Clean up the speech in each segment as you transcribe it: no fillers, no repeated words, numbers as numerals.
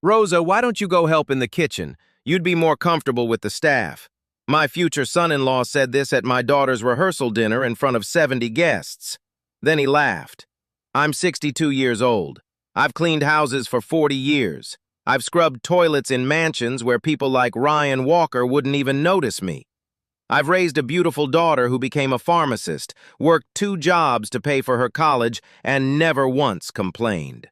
Rosa, why don't you go help in the kitchen? You'd be more comfortable with the staff. My future son-in-law said this at my daughter's rehearsal dinner in front of 70 guests. Then he laughed. I'm 62 years old. I've cleaned houses for 40 years. I've scrubbed toilets in mansions where people like Ryan Walker wouldn't even notice me. I've raised a beautiful daughter who became a pharmacist, worked 2 jobs to pay for her college, and never once complained.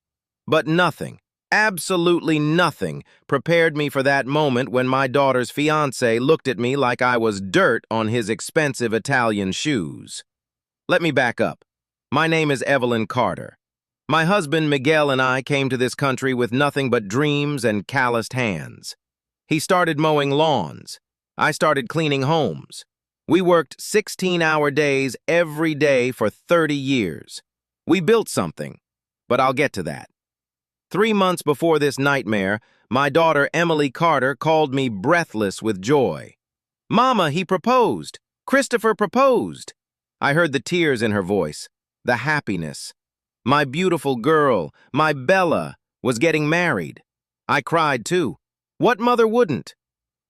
But nothing, absolutely nothing, prepared me for that moment when my daughter's fiancé looked at me like I was dirt on his expensive Italian shoes. Let me back up. My name is Evelyn Carter. My husband Miguel and I came to this country with nothing but dreams and calloused hands. He started mowing lawns. I started cleaning homes. We worked 16-hour days every day for 30 years. We built something, but I'll get to that. 3 months before this nightmare, my daughter Emily Carter called me breathless with joy. "Mama, he proposed! Christopher proposed!" I heard the tears in her voice, the happiness. My beautiful girl, my Bella, was getting married. I cried too. What mother wouldn't?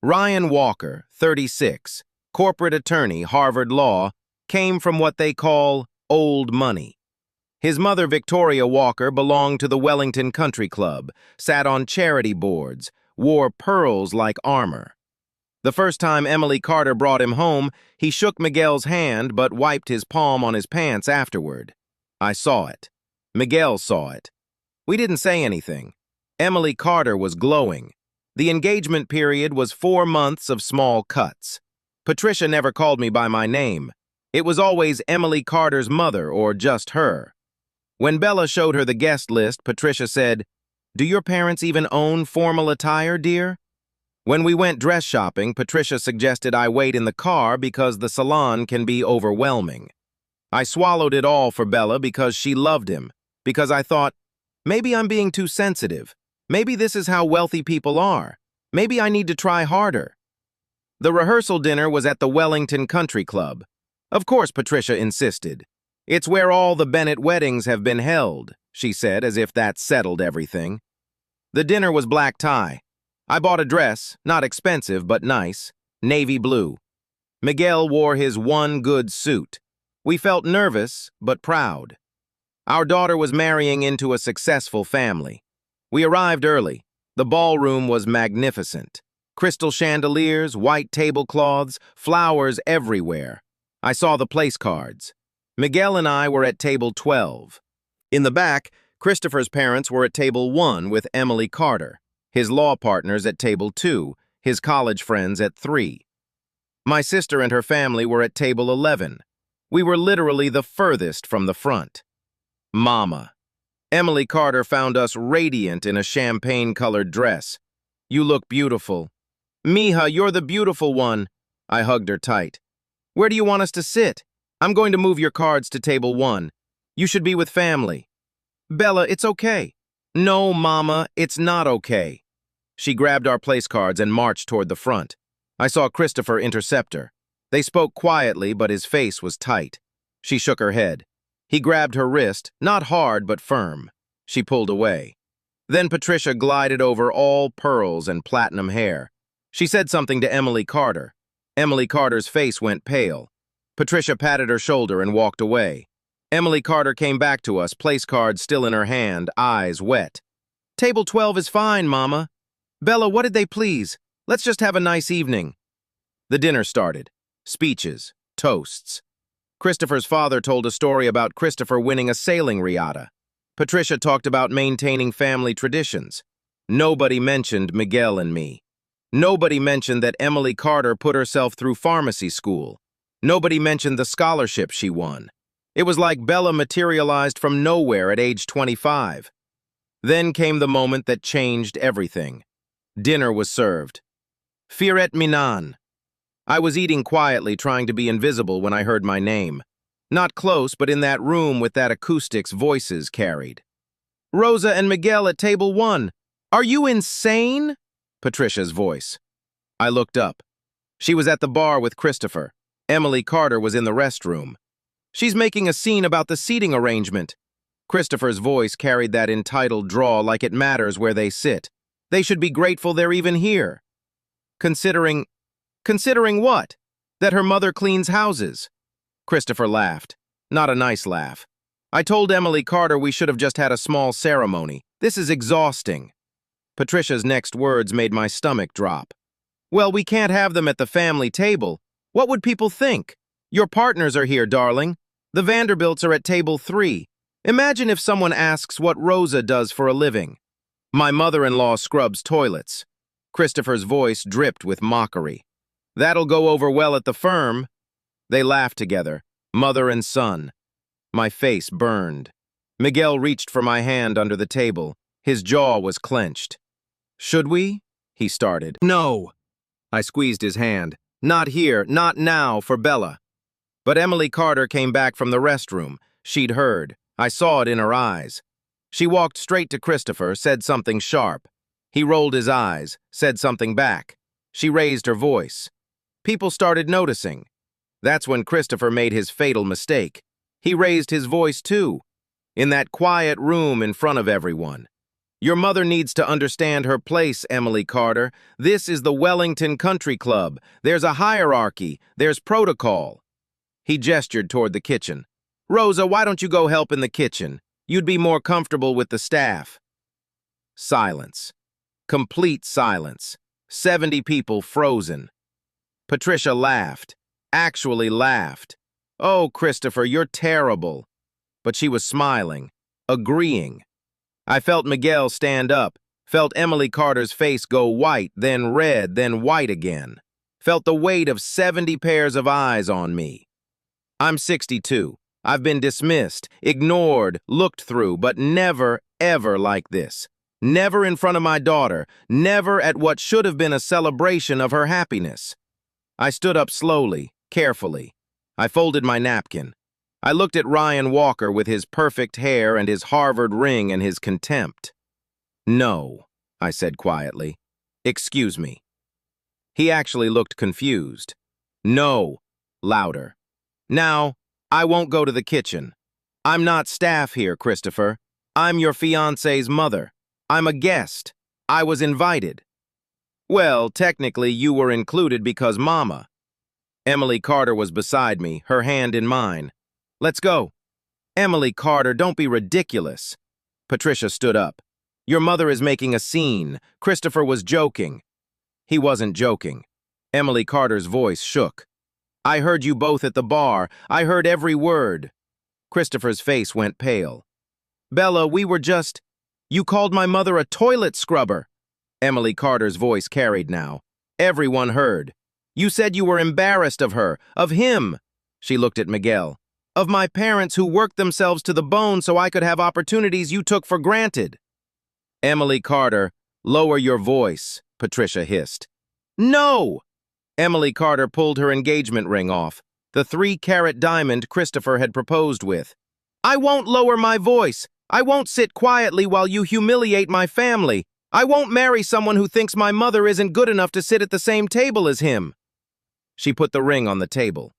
Ryan Walker, 36, corporate attorney, Harvard Law, came from what they call old money. His mother, Victoria Walker, belonged to the Wellington Country Club, sat on charity boards, wore pearls like armor. The first time Emily Carter brought him home, he shook Miguel's hand but wiped his palm on his pants afterward. I saw it. Miguel saw it. We didn't say anything. Emily Carter was glowing. The engagement period was 4 months of small cuts. Patricia never called me by my name. It was always Emily Carter's mother or just her. When Bella showed her the guest list, Patricia said, "Do your parents even own formal attire, dear?" When we went dress shopping, Patricia suggested I wait in the car because the salon can be overwhelming. I swallowed it all for Bella because she loved him, because I thought, maybe I'm being too sensitive. Maybe this is how wealthy people are. Maybe I need to try harder. The rehearsal dinner was at the Wellington Country Club. Of course, Patricia insisted. "It's where all the Bennett weddings have been held," she said, as if that settled everything. The dinner was black tie. I bought a dress, not expensive but nice, navy blue. Miguel wore his one good suit. We felt nervous but proud. Our daughter was marrying into a successful family. We arrived early. The ballroom was magnificent. Crystal chandeliers, white tablecloths, flowers everywhere. I saw the place cards. Miguel and I were at table 12. In the back, Christopher's parents were at table 1 with Emily Carter, his law partners at table 2, his college friends at 3. My sister and her family were at table 11. We were literally the furthest from the front. Mama. Emily Carter found us radiant in a champagne-colored dress. "You look beautiful." "Mija, you're the beautiful one." I hugged her tight. "Where do you want us to sit?" "I'm going to move your cards to table 1. You should be with family." "Bella, it's okay." "No, Mama, it's not okay." She grabbed our place cards and marched toward the front. I saw Christopher intercept her. They spoke quietly, but his face was tight. She shook her head. He grabbed her wrist, not hard but firm. She pulled away. Then Patricia glided over all pearls and platinum hair. She said something to Emily Carter. Emily Carter's face went pale. Patricia patted her shoulder and walked away. Emily Carter came back to us, place cards still in her hand, eyes wet. "Table 12 is fine, Mama." "Bella, what did they please? Let's just have a nice evening." The dinner started. Speeches, toasts. Christopher's father told a story about Christopher winning a sailing regatta. Patricia talked about maintaining family traditions. Nobody mentioned Miguel and me. Nobody mentioned that Emily Carter put herself through pharmacy school. Nobody mentioned the scholarship she won. It was like Bella materialized from nowhere at age 25. Then came the moment that changed everything. Dinner was served. Firet Minan. I was eating quietly, trying to be invisible when I heard my name. Not close, but in that room with that acoustics voices carried. "Rosa and Miguel at table 1. Are you insane?" Patricia's voice. I looked up. She was at the bar with Christopher. Emily Carter was in the restroom. "She's making a scene about the seating arrangement." Christopher's voice carried that entitled drawl like it matters where they sit. They should be grateful they're even here. Considering what? That her mother cleans houses. Christopher laughed. Not a nice laugh. I told Emily Carter we should have just had a small ceremony. This is exhausting. Patricia's next words made my stomach drop. Well, we can't have them at the family table. What would people think? Your partners are here, darling. The Vanderbilts are at table 3. Imagine if someone asks what Rosa does for a living. My mother-in-law scrubs toilets. Christopher's voice dripped with mockery. That'll go over well at the firm. They laughed together, mother and son. My face burned. Miguel reached for my hand under the table. His jaw was clenched. Should we? He started. No. I squeezed his hand. Not here, not now, for Bella. But Emily Carter came back from the restroom. She'd heard. I saw it in her eyes. She walked straight to Christopher, said something sharp. He rolled his eyes, said something back. She raised her voice. People started noticing. That's when Christopher made his fatal mistake. He raised his voice too, in that quiet room in front of everyone. Your mother needs to understand her place, Emily Carter. This is the Wellington Country Club. There's a hierarchy. There's protocol. He gestured toward the kitchen. Rosa, why don't you go help in the kitchen? You'd be more comfortable with the staff. Silence. Complete silence. 70 people frozen. Patricia laughed. Actually laughed. Oh, Christopher, you're terrible. But she was smiling, agreeing. I felt Miguel stand up, felt Emily Carter's face go white, then red, then white again. Felt the weight of 70 pairs of eyes on me. I'm 62. I've been dismissed, ignored, looked through, but never, ever like this. Never in front of my daughter, never at what should have been a celebration of her happiness. I stood up slowly, carefully. I folded my napkin. I looked at Ryan Walker with his perfect hair and his Harvard ring and his contempt. No, I said quietly. Excuse me. He actually looked confused. No, louder. Now, I won't go to the kitchen. I'm not staff here, Christopher. I'm your fiancé's mother. I'm a guest. I was invited. Well, technically, you were included because Mama. Emily Carter was beside me, her hand in mine. Let's go. Emily Carter, don't be ridiculous. Patricia stood up. Your mother is making a scene. Christopher was joking. He wasn't joking. Emily Carter's voice shook. I heard you both at the bar. I heard every word. Christopher's face went pale. Bella, we were just... You called my mother a toilet scrubber. Emily Carter's voice carried now. Everyone heard. You said you were embarrassed of her, of him. She looked at Miguel. Of my parents who worked themselves to the bone so I could have opportunities you took for granted. Emily Carter, lower your voice, Patricia hissed. No! Emily Carter pulled her engagement ring off, the 3-carat diamond Christopher had proposed with. I won't lower my voice. I won't sit quietly while you humiliate my family. I won't marry someone who thinks my mother isn't good enough to sit at the same table as him. She put the ring on the table.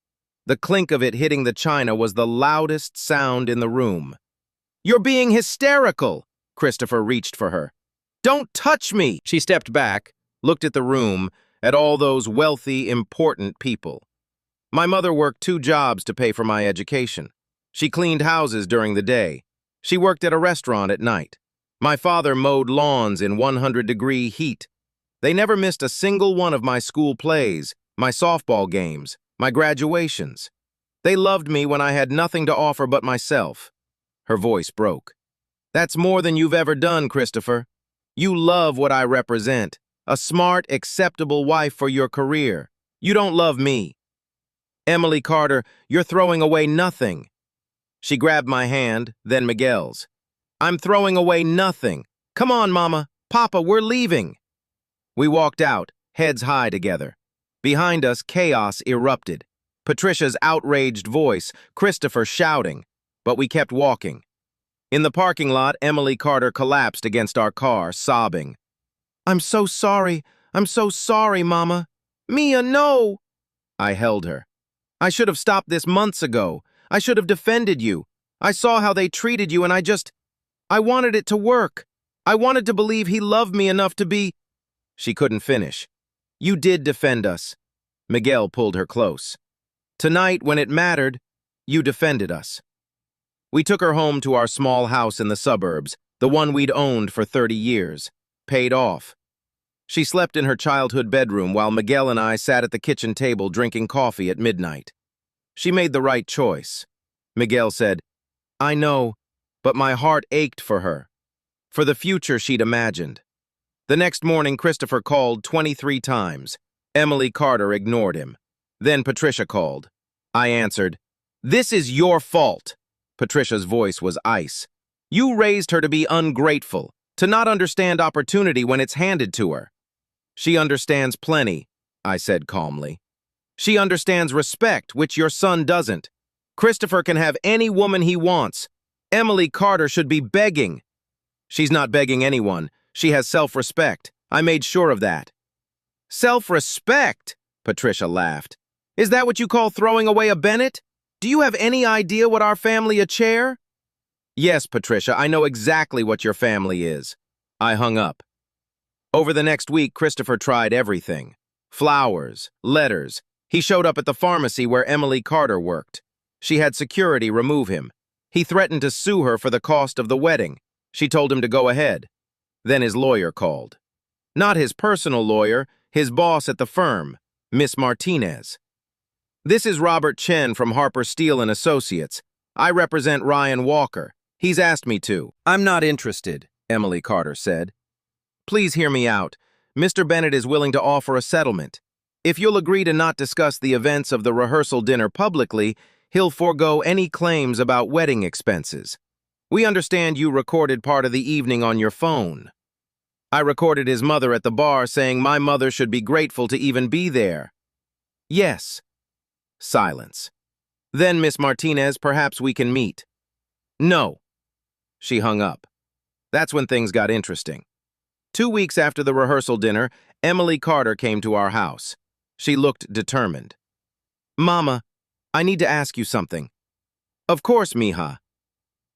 The clink of it hitting the china was the loudest sound in the room. You're being hysterical! Christopher reached for her. Don't touch me! She stepped back, looked at the room, at all those wealthy, important people. My mother worked 2 jobs to pay for my education. She cleaned houses during the day. She worked at a restaurant at night. My father mowed lawns in 100-degree heat. They never missed a single one of my school plays, my softball games, my graduations. They loved me when I had nothing to offer but myself. Her voice broke. That's more than you've ever done, Christopher. You love what I represent, a smart, acceptable wife for your career. You don't love me. Emily Carter, you're throwing away nothing. She grabbed my hand, then Miguel's. I'm throwing away nothing. Come on, Mama. Papa, we're leaving. We walked out, heads high together. Behind us, chaos erupted. Patricia's outraged voice, Christopher shouting. But we kept walking. In the parking lot, Emily Carter collapsed against our car, sobbing. I'm so sorry, Mama. Mia, no! I held her. I should have stopped this months ago. I should have defended you. I saw how they treated you and I wanted it to work. I wanted to believe he loved me enough to be—" She couldn't finish. "You did defend us." Miguel pulled her close. "Tonight, when it mattered, you defended us." We took her home to our small house in the suburbs, the one we'd owned for 30 years, paid off. She slept in her childhood bedroom while Miguel and I sat at the kitchen table drinking coffee at midnight. She made the right choice. Miguel said, "I know, but my heart ached for her, for the future she'd imagined." The next morning, Christopher called 23 times. Emily Carter ignored him. Then Patricia called. I answered. "This is your fault." Patricia's voice was ice. "You raised her to be ungrateful, to not understand opportunity when it's handed to her." "She understands plenty," I said calmly. "She understands respect, which your son doesn't. Christopher can have any woman he wants. Emily Carter should be begging." "She's not begging anyone. She has self-respect. I made sure of that." "Self-respect?" Patricia laughed. "Is that what you call throwing away a Bennett? Do you have any idea what our family a chair?" "Yes, Patricia, I know exactly what your family is." I hung up. Over the next week, Christopher tried everything. Flowers, letters. He showed up at the pharmacy where Emily Carter worked. She had security remove him. He threatened to sue her for the cost of the wedding. She told him to go ahead. Then his lawyer called. Not his personal lawyer, his boss at the firm, Miss Martinez. "This is Robert Chen from Harper Steele and Associates. I represent Ryan Walker. He's asked me to." "I'm not interested," Emily Carter said. "Please hear me out. Mr. Bennett is willing to offer a settlement. If you'll agree to not discuss the events of the rehearsal dinner publicly, he'll forego any claims about wedding expenses. We understand you recorded part of the evening on your phone." I recorded his mother at the bar saying my mother should be grateful to even be there. "Yes." Silence. "Then, Miss Martinez, perhaps we can meet." "No." She hung up. That's when things got interesting. 2 weeks after the rehearsal dinner, Emily Carter came to our house. She looked determined. "Mama, I need to ask you something." "Of course, mija."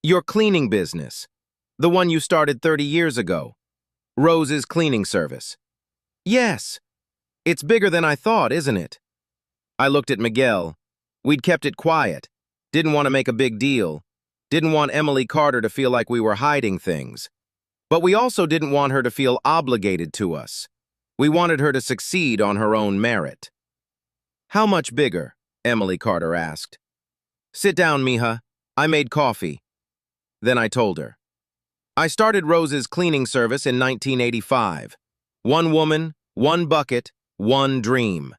"Your cleaning business. The one you started 30 years ago. Rose's cleaning service." "Yes. It's bigger than I thought, isn't it?" I looked at Miguel. We'd kept it quiet. Didn't want to make a big deal. Didn't want Emily Carter to feel like we were hiding things. But we also didn't want her to feel obligated to us. We wanted her to succeed on her own merit. "How much bigger?" Emily Carter asked. "Sit down, mija. I made coffee." Then I told her. I started Rose's cleaning service in 1985. One woman, one bucket, one dream.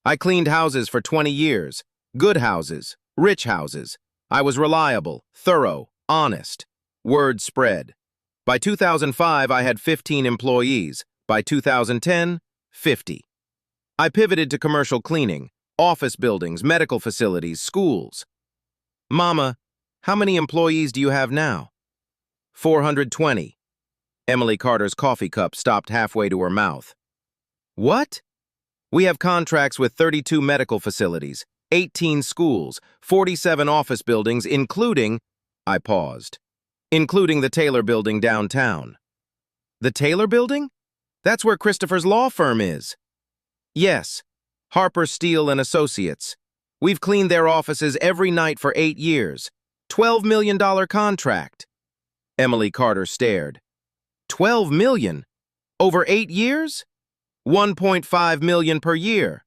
I cleaned houses for 20 years. Good houses, rich houses. I was reliable, thorough, honest. Word spread. By 2005, I had 15 employees. By 2010, 50. I pivoted to commercial cleaning, office buildings, medical facilities, schools. "Mama, how many employees do you have now?" 420. Emily Carter's coffee cup stopped halfway to her mouth. "What?" "We have contracts with 32 medical facilities, 18 schools, 47 office buildings, including—" I paused. "Including the Taylor Building downtown." "The Taylor Building? That's where Christopher's law firm is." "Yes. Harper Steele and Associates. We've cleaned their offices every night for 8 years. $12 million contract." Emily Carter stared. $12 million? Over 8 years? 1.5 million per year.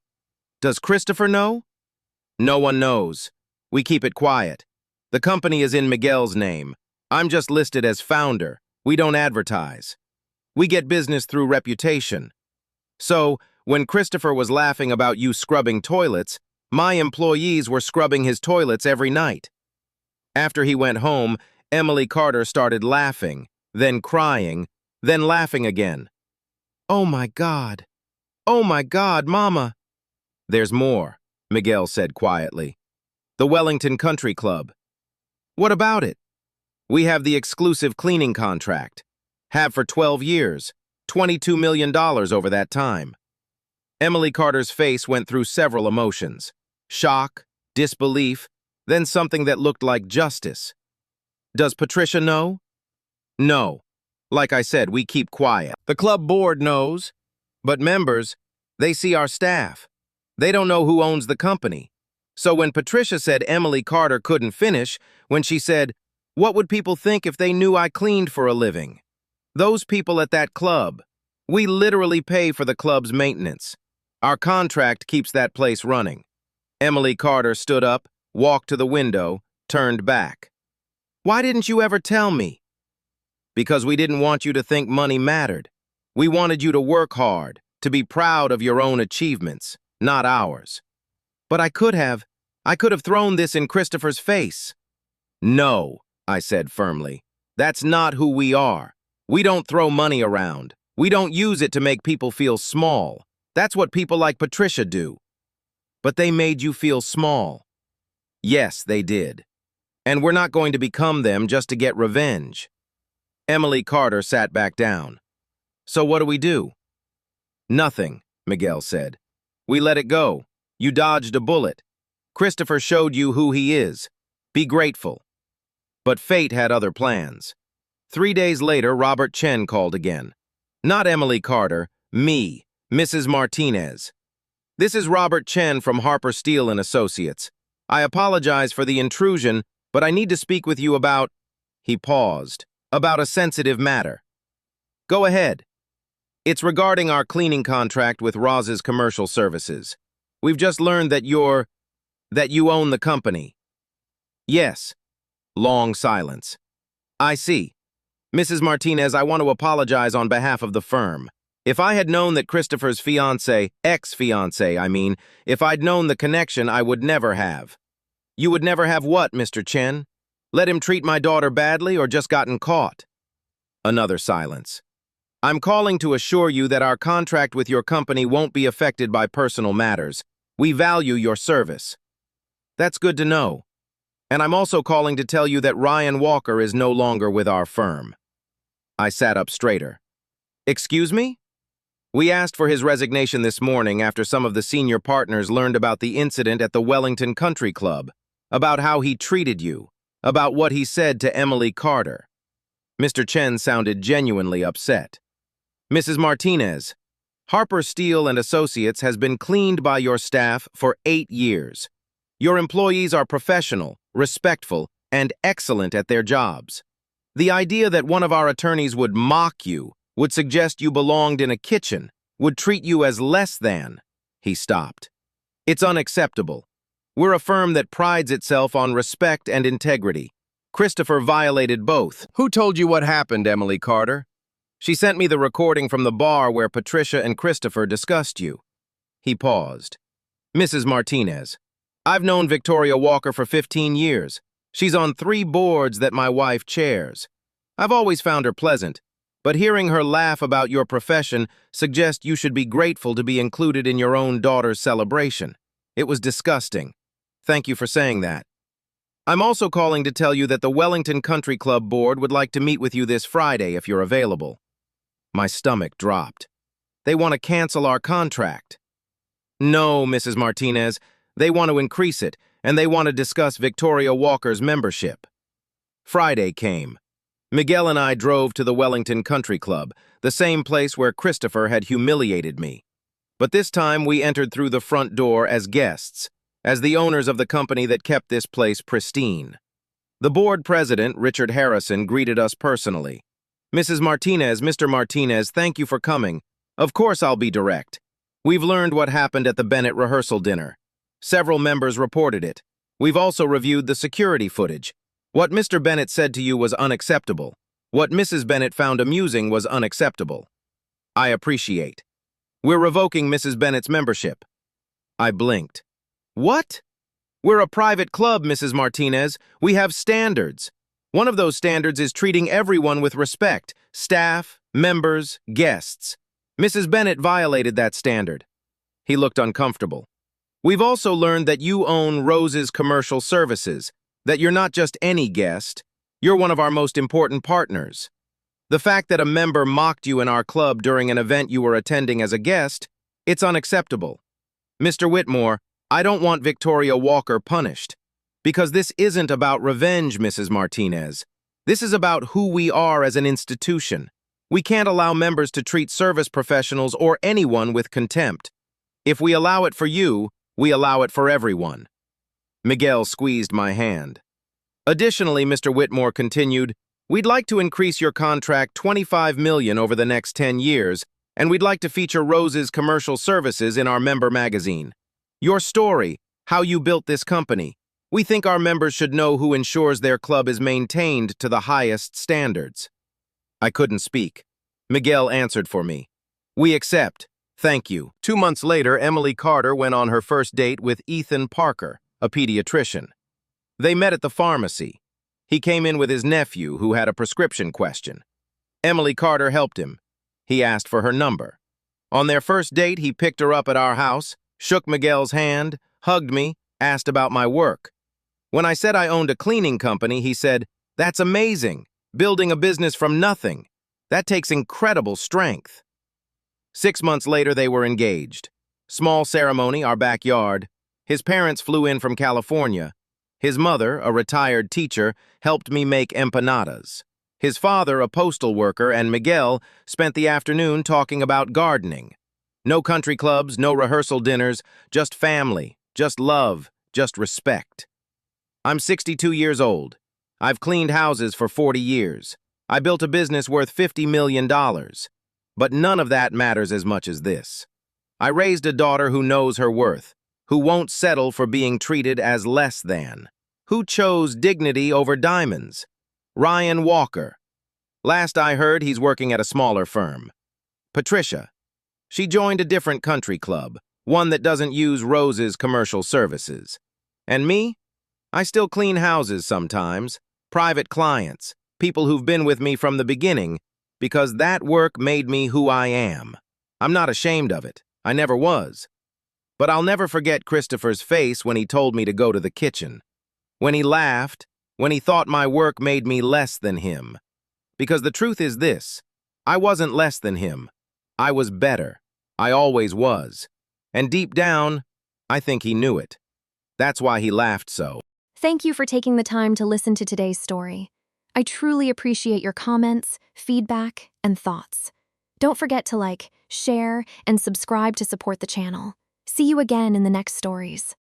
Does Christopher know? No one knows. We keep it quiet. The company is in Miguel's name. I'm just listed as founder. We don't advertise. We get business through reputation. So, when Christopher was laughing about you scrubbing toilets, my employees were scrubbing his toilets every night. After he went home, Emily Carter started laughing, then crying, then laughing again. "Oh my God. Oh my God, Mama." "There's more," Miguel said quietly. "The Wellington Country Club." "What about it?" "We have the exclusive cleaning contract. Have for 12 years, $22 million over that time." Emily Carter's face went through several emotions. Shock, disbelief, then something that looked like justice. "Does Patricia know?" "No." Like I said, we keep quiet. The club board knows, but members, they see our staff. They don't know who owns the company. So when Patricia said Emily Carter couldn't finish, when she said, "What would people think if they knew I cleaned for a living?" Those people at that club, we literally pay for the club's maintenance. Our contract keeps that place running. Emily Carter stood up, walked to the window, turned back. "Why didn't you ever tell me?" "Because we didn't want you to think money mattered. We wanted you to work hard, to be proud of your own achievements, not ours." "But I could have thrown this in Christopher's face." "No," I said firmly. "That's not who we are. We don't throw money around. We don't use it to make people feel small. That's what people like Patricia do." "But they made you feel small." "Yes, they did. And we're not going to become them just to get revenge." Emily Carter sat back down. "So what do we do?" "Nothing," Miguel said. "We let it go. You dodged a bullet. Christopher showed you who he is. Be grateful." But fate had other plans. 3 days later, Robert Chen called again. "Not Emily Carter, me, Mrs. Martinez. This is Robert Chen from Harper Steel & Associates. I apologize for the intrusion, but I need to speak with you about—" He paused. "About a sensitive matter." "Go ahead." "It's regarding our cleaning contract with Roz's Commercial Services. We've just learned that you own the company." "Yes." Long silence. "I see. Mrs. Martinez, I want to apologize on behalf of the firm. If I had known that Christopher's ex-fiancé, I mean, if I'd known the connection, I would never have." "You would never have what, Mr. Chen? Let him treat my daughter badly or just gotten caught?" Another silence. "I'm calling to assure you that our contract with your company won't be affected by personal matters. We value your service." "That's good to know. And I'm also calling to tell you that Ryan Walker is no longer with our firm." I sat up straighter. "Excuse me?" "We asked for his resignation this morning after some of the senior partners learned about the incident at the Wellington Country Club, about how he treated you, about what he said to Emily Carter." Mr. Chen sounded genuinely upset. "Mrs. Martinez, Harper Steel & Associates has been cleaned by your staff for 8 years. Your employees are professional, respectful, and excellent at their jobs. The idea that one of our attorneys would mock you, would suggest you belonged in a kitchen, would treat you as less than—" He stopped. "It's unacceptable. We're a firm that prides itself on respect and integrity. Christopher violated both." "Who told you what happened, Emily Carter?" "She sent me the recording from the bar where Patricia and Christopher discussed you." He paused. "Mrs. Martinez, I've known Victoria Walker for 15 years. She's on 3 boards that my wife chairs. I've always found her pleasant, but hearing her laugh about your profession suggests you should be grateful to be included in your own daughter's celebration. It was disgusting. Thank you for saying that. I'm also calling to tell you that the Wellington Country Club board would like to meet with you this Friday if you're available." My stomach dropped. "They want to cancel our contract." "No, Mrs. Martinez. They want to increase it, and they want to discuss Victoria Walker's membership." Friday came. Miguel and I drove to the Wellington Country Club, the same place where Christopher had humiliated me. But this time we entered through the front door as guests, as the owners of the company that kept this place pristine. The board president, Richard Harrison, greeted us personally. "Mrs. Martinez, Mr. Martinez, thank you for coming. Of course I'll be direct. We've learned what happened at the Bennett rehearsal dinner. Several members reported it. We've also reviewed the security footage. What Mr. Bennett said to you was unacceptable. What Mrs. Bennett found amusing was unacceptable. I appreciate. We're revoking Mrs. Bennett's membership." I blinked. "What?" "We're a private club, Mrs. Martinez. We have standards. One of those standards is treating everyone with respect, staff, members, guests. Mrs. Bennett violated that standard." He looked uncomfortable. "We've also learned that you own Roz's Commercial Services, that you're not just any guest, you're one of our most important partners. The fact that a member mocked you in our club during an event you were attending as a guest, it's unacceptable. Mr. Whitmore, I don't want Victoria Walker punished. Because this isn't about revenge, Mrs. Martinez. This is about who we are as an institution. We can't allow members to treat service professionals or anyone with contempt. If we allow it for you, we allow it for everyone. Miguel squeezed my hand. Additionally, Mr. Whitmore continued, we'd like to increase your contract $25 million over the next 10 years, and we'd like to feature Rose's commercial services in our member magazine. Your story, how you built this company. We think our members should know who ensures their club is maintained to the highest standards. I couldn't speak. Miguel answered for me. We accept. Thank you. 2 months later, Emily Carter went on her first date with Ethan Parker, a pediatrician. They met at the pharmacy. He came in with his nephew, who had a prescription question. Emily Carter helped him. He asked for her number. On their first date, he picked her up at our house, shook Miguel's hand, hugged me, asked about my work. When I said I owned a cleaning company, he said, "That's amazing, building a business from nothing. That takes incredible strength." 6 months later, they were engaged. Small ceremony, our backyard. His parents flew in from California. His mother, a retired teacher, helped me make empanadas. His father, a postal worker, and Miguel spent the afternoon talking about gardening. No country clubs, no rehearsal dinners, just family, just love, just respect. I'm 62 years old. I've cleaned houses for 40 years. I built a business worth $50 million. But none of that matters as much as this. I raised a daughter who knows her worth, who won't settle for being treated as less than, who chose dignity over diamonds. Ryan Walker. Last I heard, he's working at a smaller firm. Patricia. She joined a different country club, one that doesn't use Rose's commercial services. And me? I still clean houses sometimes, private clients, people who've been with me from the beginning, because that work made me who I am. I'm not ashamed of it. I never was. But I'll never forget Christopher's face when he told me to go to the kitchen. When he laughed, when he thought my work made me less than him. Because the truth is this, I wasn't less than him. I was better. I always was. And deep down, I think he knew it. That's why he laughed so. Thank you for taking the time to listen to today's story. I truly appreciate your comments, feedback, and thoughts. Don't forget to like, share, and subscribe to support the channel. See you again in the next stories.